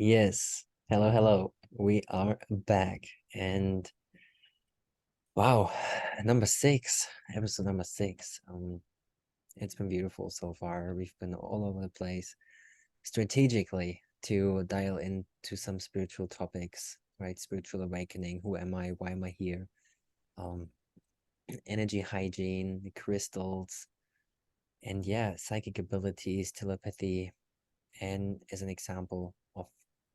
Yes. Hello, hello. We are back. And wow, number six, episode number six. It's been beautiful so far. We've been all over the place strategically to dial into some spiritual topics, right? Spiritual awakening. Who am I? Why am I here? Um, Energy hygiene, the crystals, and yeah, psychic abilities, telepathy, and as an example of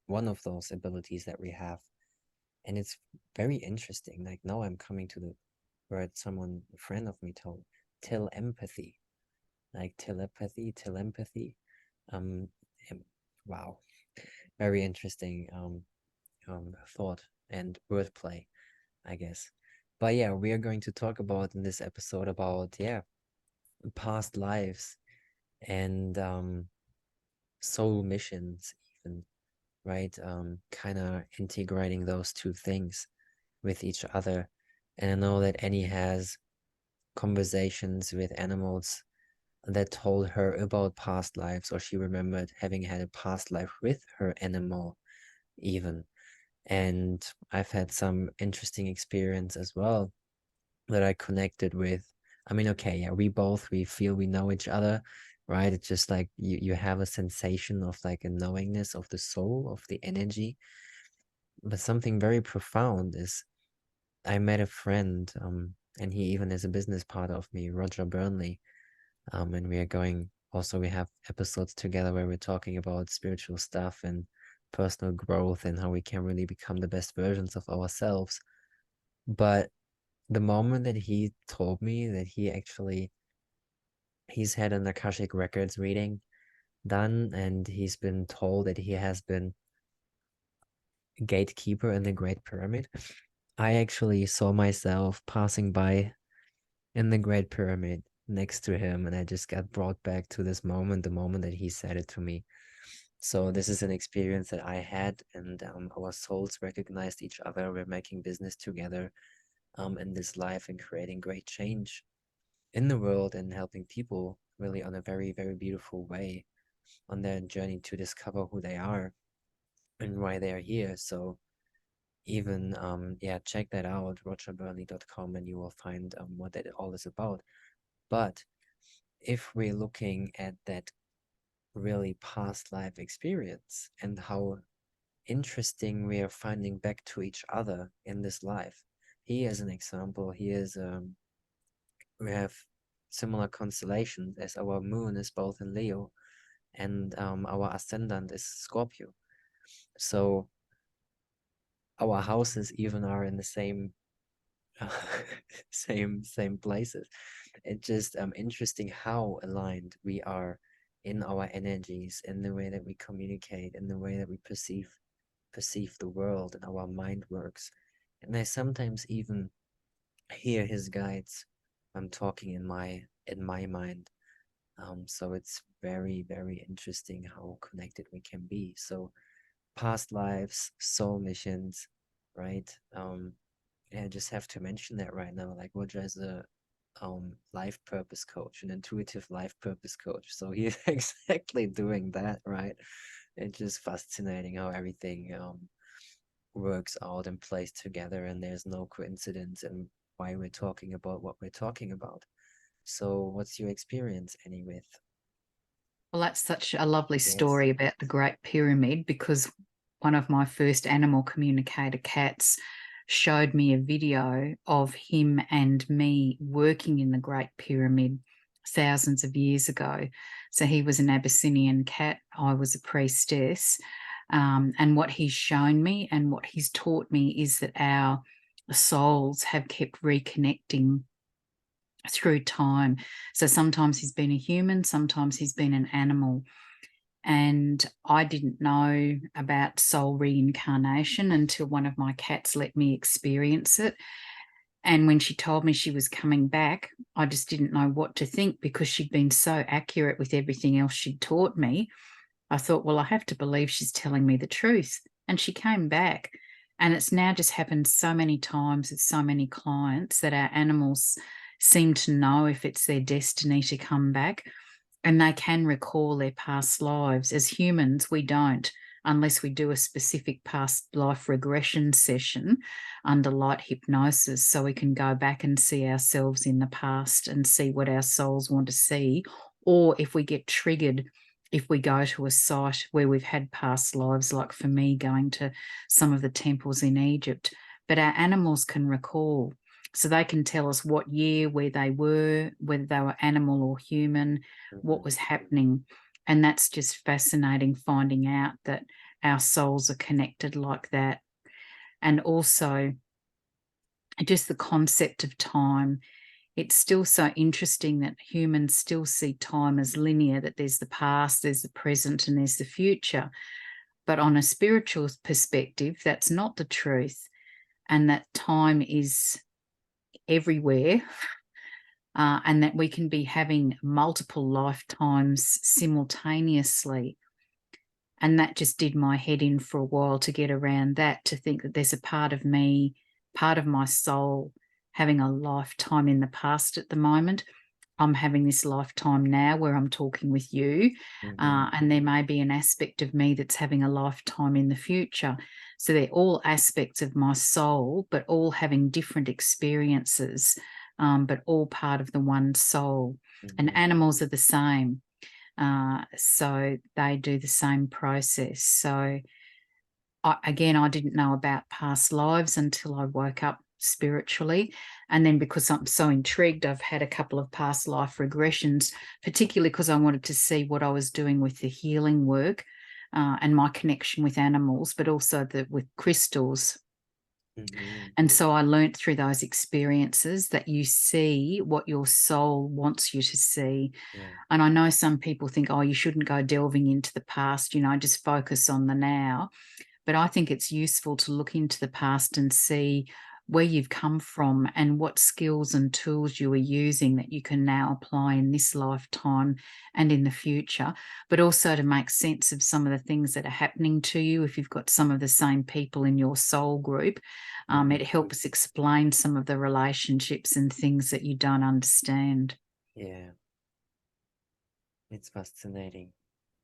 one of those abilities that we have. And it's very interesting. Like now I'm coming to the word a friend of me told, telepathy, like telepathy. Um, and wow, very interesting thought and wordplay, I guess. But yeah, we are going to talk about in this episode about past lives and soul missions even, right? Kind of integrating those two things with each other. And I know that Annie has conversations with animals that told her about past lives, or she remembered having had a past life with her animal, even. And I've had some interesting experience as well that I connected with. I mean, okay, yeah, we feel we know each other, right? It's just like you have a sensation of like a knowingness of the soul, of the energy. But something very profound is I met a friend, and he even is a business partner of me, Roger Burnley. And we are going also we have episodes together where we're talking about spiritual stuff and personal growth and how we can really become the best versions of ourselves. But the moment that he told me that he's had an Akashic Records reading done and he's been told that he has been gatekeeper in the Great Pyramid, I actually saw myself passing by in the Great Pyramid next to him, and I just got brought back to this moment, the moment that he said it to me. So this is an experience that I had, and our souls recognized each other. We're making business together in this life and creating great change in the world and helping people really on a very, very beautiful way on their journey to discover who they are and why they are here. So even yeah, check that out, rogerburnley.com, and you will find what that all is about. But if we're looking at that really past life experience and how interesting we are finding back to each other in this life. He as an example, he is we have similar constellations as our moon is both in Leo and our ascendant is Scorpio. So our houses even are in the same same places. It's just interesting how aligned we are in our energies, in the way that we communicate, in the way that we perceive the world and our mind works. And I sometimes even hear his guides talking in my mind. So it's very, very interesting how connected we can be. So past lives, soul missions, right? Yeah, I just have to mention that right now. Like Roger is a life purpose coach, an intuitive life purpose coach. So he's exactly doing that, right? It's just fascinating how everything works out and plays together, and there's no coincidence in why we're talking about what we're talking about. So, what's your experience, Annie, with Well, that's such a lovely yes? story about the Great Pyramid because one of my first animal communicator cats showed me a video of him and me working in the Great Pyramid thousands of years ago. So he was an Abyssinian cat, I was a priestess. And what he's shown me and what he's taught me is that our souls have kept reconnecting through time. So sometimes he's been a human, sometimes he's been an animal. And I didn't know about soul reincarnation until one of my cats let me experience it. And when she told me she was coming back, I just didn't know what to think because she'd been so accurate with everything else she'd taught me. I thought, well, I have to believe she's telling me the truth. And she came back. And it's now just happened so many times with so many clients that our animals seem to know if it's their destiny to come back and they can recall their past lives. As humans, we don't. unless we do a specific past life regression session under light hypnosis, so we can go back and see ourselves in the past and see what our souls want to see. Or if we get triggered, if we go to a site where we've had past lives, like for me, going to some of the temples in Egypt, but our animals can recall. So they can tell us what year, where they were, whether they were animal or human, what Mhm. was happening. And that's just fascinating, finding out that our souls are connected like that. And also, just the concept of time. It's still so interesting that humans still see time as linear, that there's the past, there's the present, and there's the future. But on a spiritual perspective, that's not the truth, and that time is everywhere, and that we can be having multiple lifetimes simultaneously. And that just did my head in for a while to get around that, to think that there's a part of me, part of my soul, having a lifetime in the past at the moment. I'm having this lifetime now where I'm talking with you, Mhm. and there may be an aspect of me that's having a lifetime in the future. So they're all aspects of my soul, but all having different experiences, but all part of the one soul. And Mhm. animals are the same. So they do the same process. So again, I didn't know about past lives until I woke up spiritually. And then because I'm so intrigued, I've had a couple of past life regressions, particularly because I wanted to see what I was doing with the healing work, and my connection with animals, but also with crystals. Mhm. And so I learnt through those experiences that you see what your soul wants you to see. Yeah. And I know some people think, oh, you shouldn't go delving into the past, just focus on the now. But I think it's useful to look into the past and see where you've come from and what skills and tools you were using that you can now apply in this lifetime and in the future, but also to make sense of some of the things that are happening to you. If you've got some of the same people in your soul group, it Mhm. helps explain some of the relationships and things that you don't understand. Yeah. It's fascinating,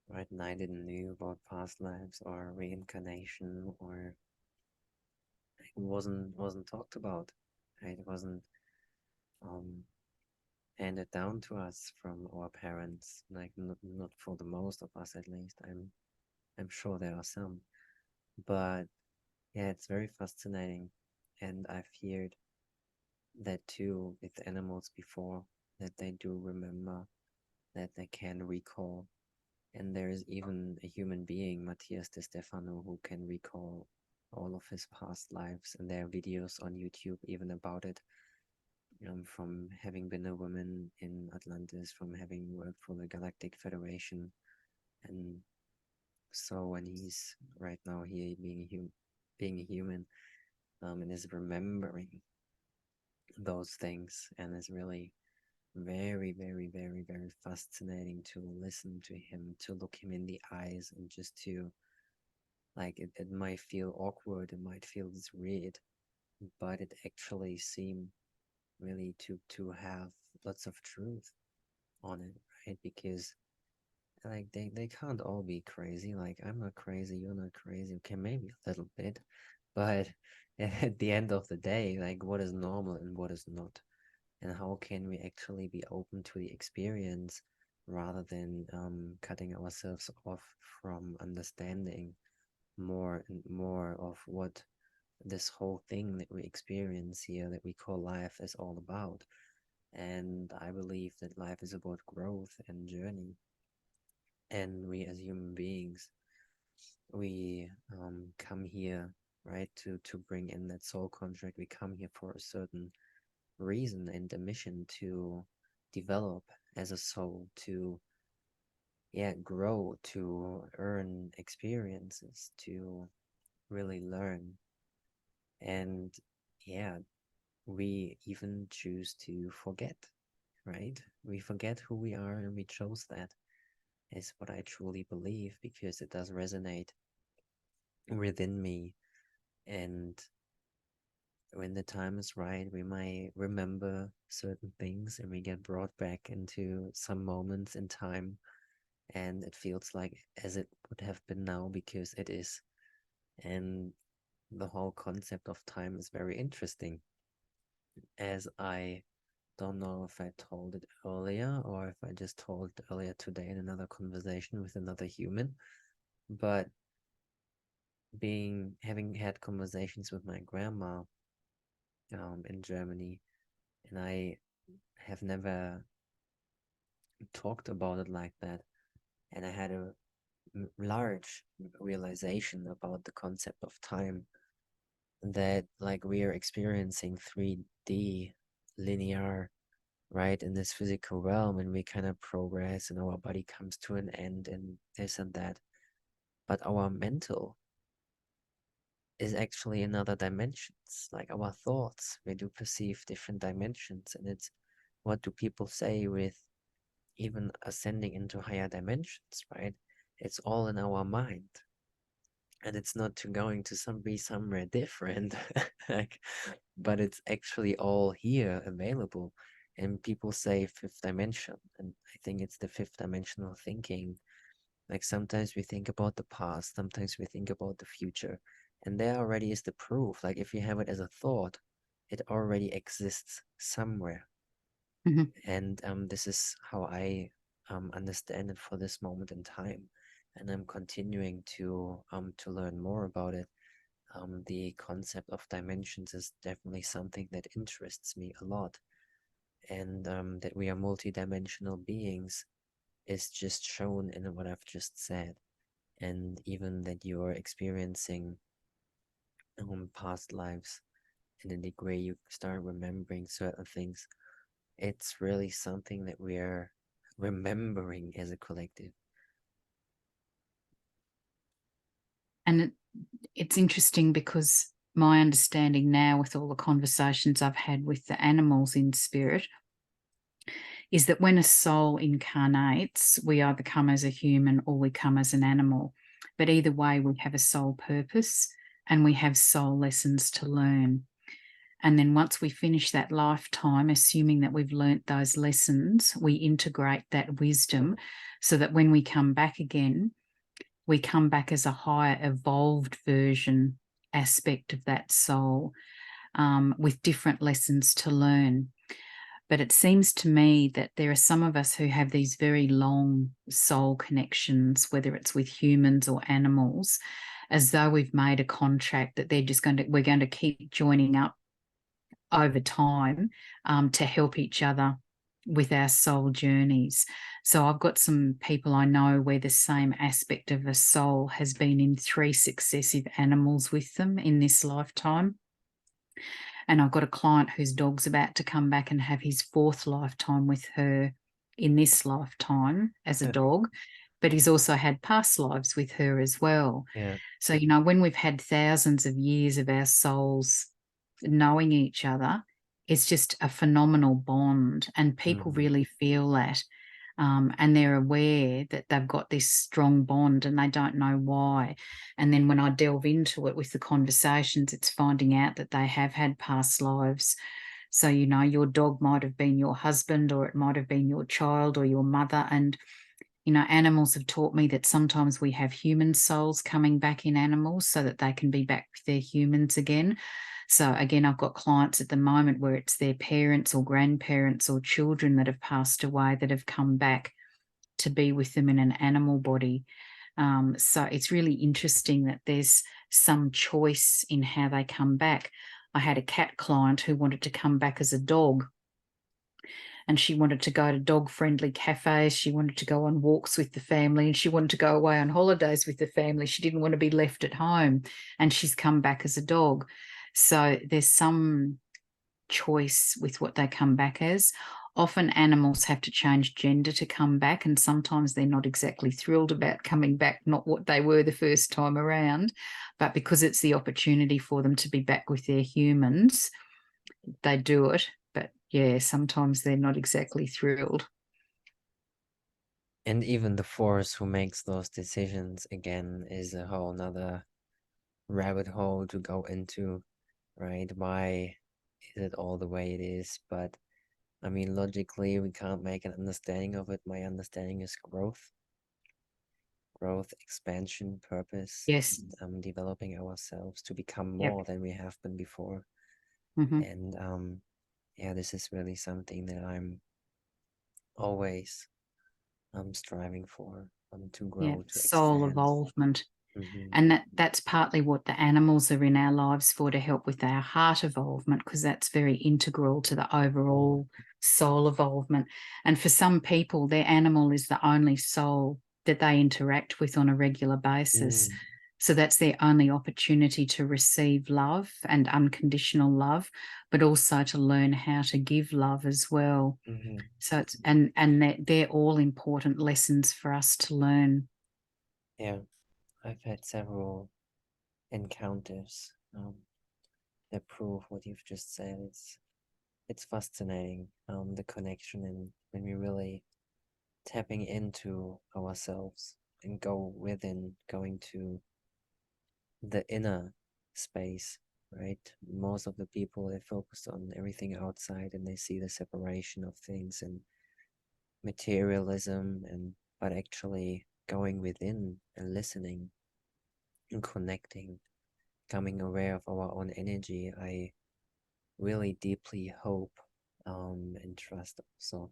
right? And I didn't knew about past lives or reincarnation, or it wasn't talked about. Right? It wasn't um handed down to us from our parents. Like not for the most of us, at least. I'm sure there are some, but yeah, it's very fascinating, and I've heard that too with animals before, that they do remember, that they can recall. And there is even a human being, Matthias De Stefano, who can recall all of his past lives, and there are videos on YouTube even about it. From having been a woman in Atlantis, from having worked for the Galactic Federation, and so when he's right now here being a human, and is remembering those things, and is really very, very, very, very fascinating to listen to him, to look him in the eyes, and just to like it might feel awkward, it might feel weird, but it actually seemed really to have lots of truth on it, right? Because like they can't all be crazy. Like I'm not crazy, you're not crazy. Okay, maybe a little bit, but at the end of the day, like what is normal and what is not, and how can we actually be open to the experience rather than cutting ourselves off from understanding more and more of what this whole thing that we experience here that we call life is all about. And I believe that life is about growth and journey. And we as human beings, we come here, right, to bring in that soul contract. We come here for a certain reason and a mission to develop as a soul, to yeah, grow, to earn experiences, to really learn. And yeah, we even choose to forget, right? We forget who we are and we chose that, is what I truly believe, because it does resonate within me. And when the time is right, we might remember certain things and we get brought back into some moments in time. and it feels like as it would have been now because it is. And the whole concept of time is very interesting, as I don't know if I told it earlier or if I just told it earlier today in another conversation with another human, but having had conversations with my grandma in Germany, and I have never talked about it like that, and I had a large realization about the concept of time, that like we are experiencing 3D linear, right, in this physical realm, and we kind of progress and our body comes to an end and this and that, but our mental is actually in other dimensions, like our thoughts. We do perceive different dimensions, and it's what do people say with even ascending into higher dimensions, right? It's all in our mind, and it's not to going to be somewhere different, like, but it's actually all here available. And people say fifth dimension, and I think it's the fifth dimensional thinking. Like sometimes we think about the past, sometimes we think about the future, and there already is the proof. Like if you have it as a thought, it already exists somewhere. Mhm. And this is how I understand it for this moment in time. And I'm continuing to learn more about it. The concept of dimensions is definitely something that interests me a lot. And that we are multidimensional beings is just shown in what I've just said. And even that you're experiencing past lives in a degree you start remembering certain things. It's really something that we're remembering as a collective. And it's interesting because my understanding now, with all the conversations I've had with the animals in spirit, is that when a soul incarnates, we either come as a human or we come as an animal. But either way, we have a soul purpose and we have soul lessons to learn. And then once we finish that lifetime, assuming that we've learnt those lessons, we integrate that wisdom so that when we come back again, we come back as a higher evolved version aspect of that soul, with different lessons to learn. But it seems to me that there are some of us who have these very long soul connections, whether it's with humans or animals, as though we've made a contract that we're going to keep joining up over time, to help each other with our soul journeys. So I've got some people I know where the same aspect of a soul has been in 3 successive animals with them in this lifetime. And I've got a client whose dog's about to come back and have his 4th lifetime with her in this lifetime as a Yeah. dog, but he's also had past lives with her as well. Yeah. So, when we've had thousands of years of our souls knowing each other, it's just a phenomenal bond, and people Hmm. really feel that. And they're aware that they've got this strong bond and they don't know why. And then when I delve into it with the conversations, it's finding out that they have had past lives. So, your dog might have been your husband, or it might have been your child or your mother. And animals have taught me that sometimes we have human souls coming back in animals so that they can be back with their humans again. So again, I've got clients at the moment where it's their parents or grandparents or children that have passed away that have come back to be with them in an animal body. So it's really interesting that there's some choice in how they come back. I had a cat client who wanted to come back as a dog, and she wanted to go to dog-friendly cafes. She wanted to go on walks with the family, and she wanted to go away on holidays with the family. She didn't want to be left at home, and she's come back as a dog. So there's some choice with what they come back as. Often animals have to change gender to come back, and sometimes they're not exactly thrilled about coming back, not what they were the first time around, but because it's the opportunity for them to be back with their humans, they do it. But yeah, sometimes they're not exactly thrilled. And even the force who makes those decisions again is a whole nother rabbit hole to go into, right? Why is it all the way it is? But I mean, logically, we can't make an understanding of it. My understanding is growth. growth, expansion, purpose, Yes. and developing ourselves to become Yep. more than we have been before. Hmm. And yeah, this is really something that I'm always striving for, to Yeah. grow, to Soul expand. evolvement. Hmm. And that's partly what the animals are in our lives for, to help with our heart evolvement, because that's very integral to the overall soul evolvement. And for some people, their animal is the only soul that they interact with on a regular basis. Mm, So that's their only opportunity to receive love and unconditional love, but also to learn how to give love as well. hmm. So it's and they're all important lessons for us to learn. Yeah, I've had several encounters that prove what you've just said. It's fascinating, the connection, and when we really tapping into ourselves and go within, going to the inner space, right? Most of the people, they focus on everything outside and they see the separation of things and materialism, and but actually going within and listening and connecting, becoming aware of our own energy. I really deeply hope and trust also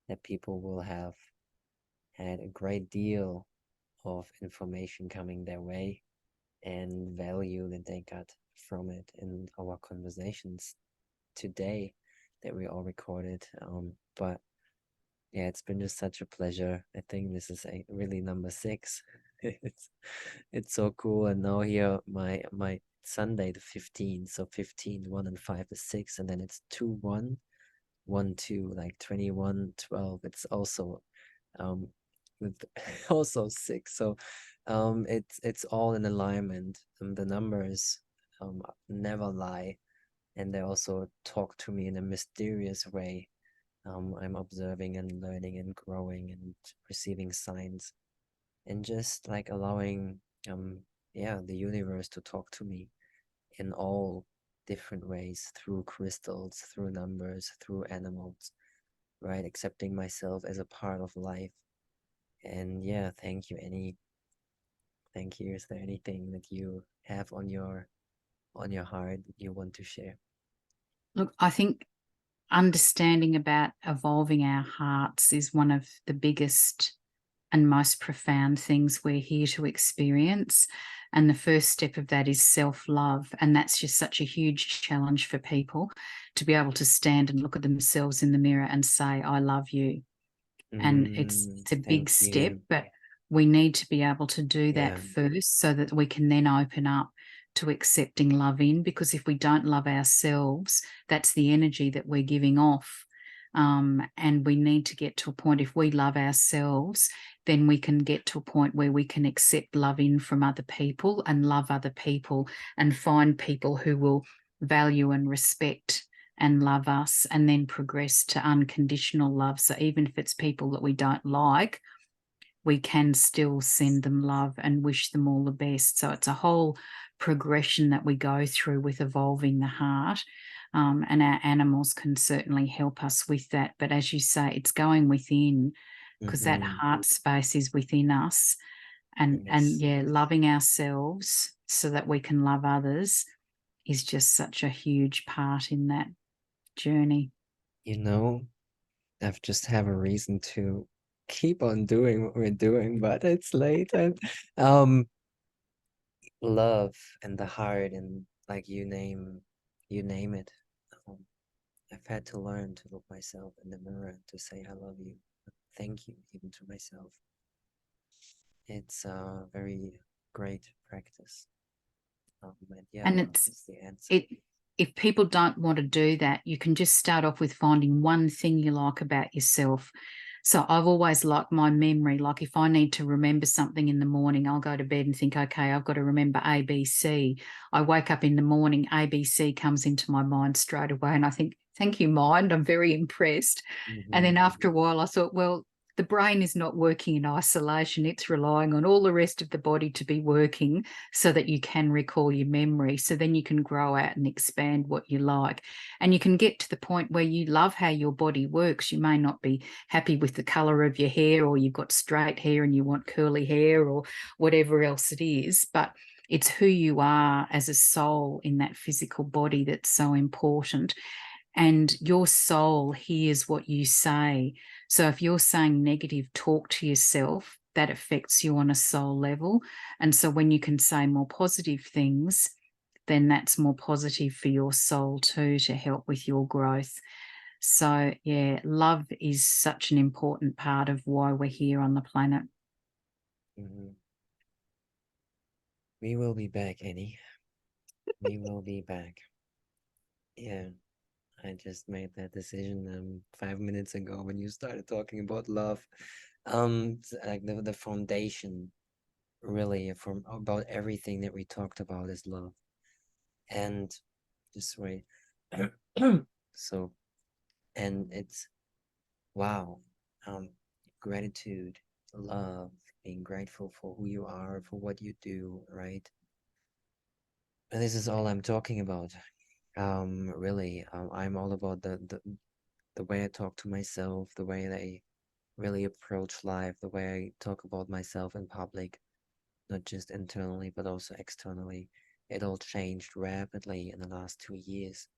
that people will have had a great deal of information coming their way and value that they got from it in our conversations today that we all recorded. But yeah, it's been just such a pleasure. I think this is a really number six. It's it's so cool. And now here my Sunday the 15th, so 15, 1 and 5 is 6, and then it's 2 1 1 2, like 21 12. It's also um with also 6. So it's all in alignment. The numbers never lie, and they also talk to me in a mysterious way. I'm observing and learning and growing and receiving signs and just like allowing yeah, the universe to talk to me in all different ways, through crystals, through numbers, through animals, right? Accepting myself as a part of life. And yeah, thank you. Thank you. Is there anything that you have on your heart that you want to share? Look, I think understanding about evolving our hearts is one of the biggest and most profound things we're here to experience. And the first step of that is self love. And that's just such a huge challenge for people, to be able to stand and look at themselves in the mirror and say, I love you. And it's a big Thank step, you. but we need to be able to do that Yeah. first so that we can then open up to accepting love in. Because if we don't love ourselves, that's the energy that we're giving off. And we need to get to a point, if we love ourselves, then we can get to a point where we can accept love in from other people and love other people and find people who will value and respect and love us, and then progress to unconditional love. So even if it's people that we don't like, we can still send them love and wish them all the best. So it's a whole progression that we go through with evolving the heart. And our animals can certainly help us with that. But as you say, it's going within, because that Mm-hmm. heart space is within us. And Yes. yeah, loving ourselves so that we can love others is just such a huge part in that journey. You know, I've just have a reason to keep on doing what we're doing, but it's late. And um love and the heart, and like you name it. Um, I've had to learn to look myself in the mirror and to say I love you. Thank you even to myself. It's a very great practice. And yeah, And love it's is the answer. it if people don't want to do that, you can just start off with finding one thing you like about yourself. So I've always liked my memory. Like if I need to remember something in the morning, I'll go to bed and think, okay, I've got to remember ABC. I wake up in the morning, ABC comes into my mind straight away. And I think, thank you, mind. I'm very impressed. And Mm-hmm. then after a while, I thought, well, the brain is not working in isolation. It's relying on all the rest of the body to be working so that you can recall your memory. So then you can grow out and expand what you like. And you can get to the point where you love how your body works. You may not be happy with the color of your hair, or you've got straight hair and you want curly hair, or whatever else it is. But it's who you are as a soul in that physical body that's so important. And your soul hears what you say. So if you're saying negative talk to yourself, that affects you on a soul level. And so when you can say more positive things, then that's more positive for your soul too, to help with your growth. So yeah, love is such an important part of why we're here on the planet. Mhm. We will be back, Annie. We will be back. Yeah, I just made that decision 5 minutes ago when you started talking about love. Like the foundation really from about everything that we talked about is love. And just wait. So, and it's wow. Um, Gratitude, love, being grateful for who you are, for what you do, right? And this is all I'm talking about. Really, I'm all about the way I talk to myself, the way I really approach life, the way I talk about myself in public, not just internally, but also externally. It all changed rapidly in the last 2 years.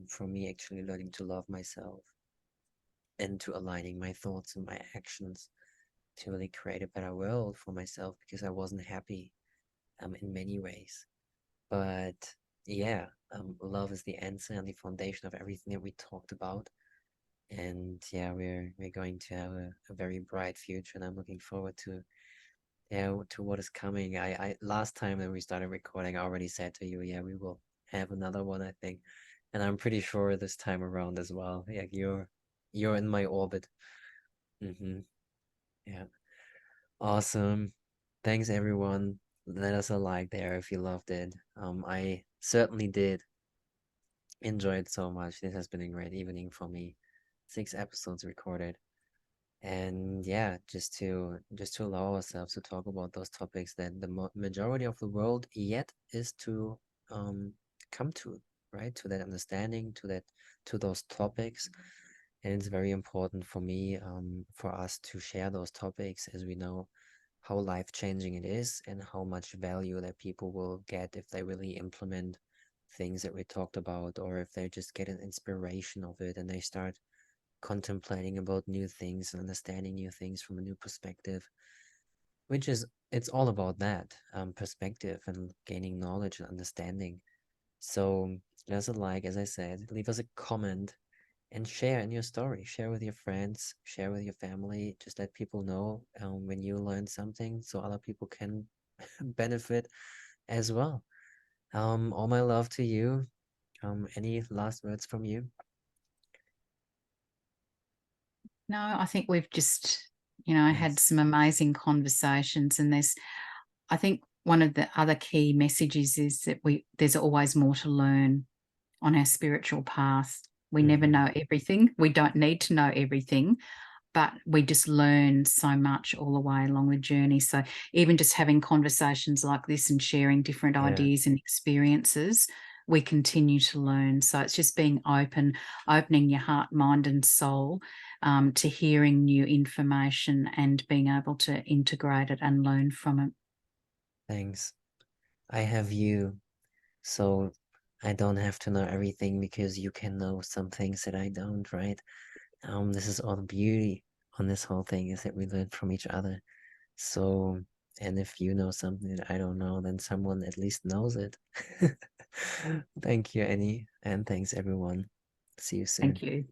From me actually learning to love myself and to aligning my thoughts and my actions to really create a better world for myself because I wasn't happy in many ways. But yeah, love is the answer and the foundation of everything that we talked about. And yeah, we're going to have a very bright future, and I'm looking forward to yeah to what is coming. I last time that we started recording, I already said to you, yeah, we will have another one, I think, and I'm pretty sure this time around as well. Yeah, you're in my orbit. Mm-hmm. Yeah, awesome. Thanks everyone. Let us a like there if you loved it. I certainly did enjoy it so much. This has been a great evening for me. 6 episodes recorded. And yeah, just to allow ourselves to talk about those topics that the majority of the world yet is to um come to, right? To that understanding, to those topics. And it's very important for me, for us to share those topics as we know how life-changing it is and how much value that people will get if they really implement things that we talked about, or if they just get an inspiration of it and they start contemplating about new things and understanding new things from a new perspective, which is it's all about that perspective and gaining knowledge and understanding. So leave us a like, as I said, leave us a comment and share in your story. Share with your friends, share with your family. Just let people know when you learn something so other people can benefit as well. All my love to you. Any last words from you? No, I think we've just, had Nice. some amazing conversations. And I think one of the other key messages is that there's always more to learn on our spiritual path. We never Mm-hmm. know everything. We don't need to know everything, but we just learn so much all the way along the journey. So even just having conversations like this and sharing different Yeah, ideas and experiences, we continue to learn. So it's just being open, opening your heart, mind, and soul to hearing new information and being able to integrate it and learn from it. thanks. I have you, so I don't have to know everything because you can know some things that I don't, right? This is all the beauty on this whole thing is that we learn from each other. So, and if you know something that I don't know, then someone at least knows it. Thank you, Annie, and thanks everyone. See you Thank soon. you.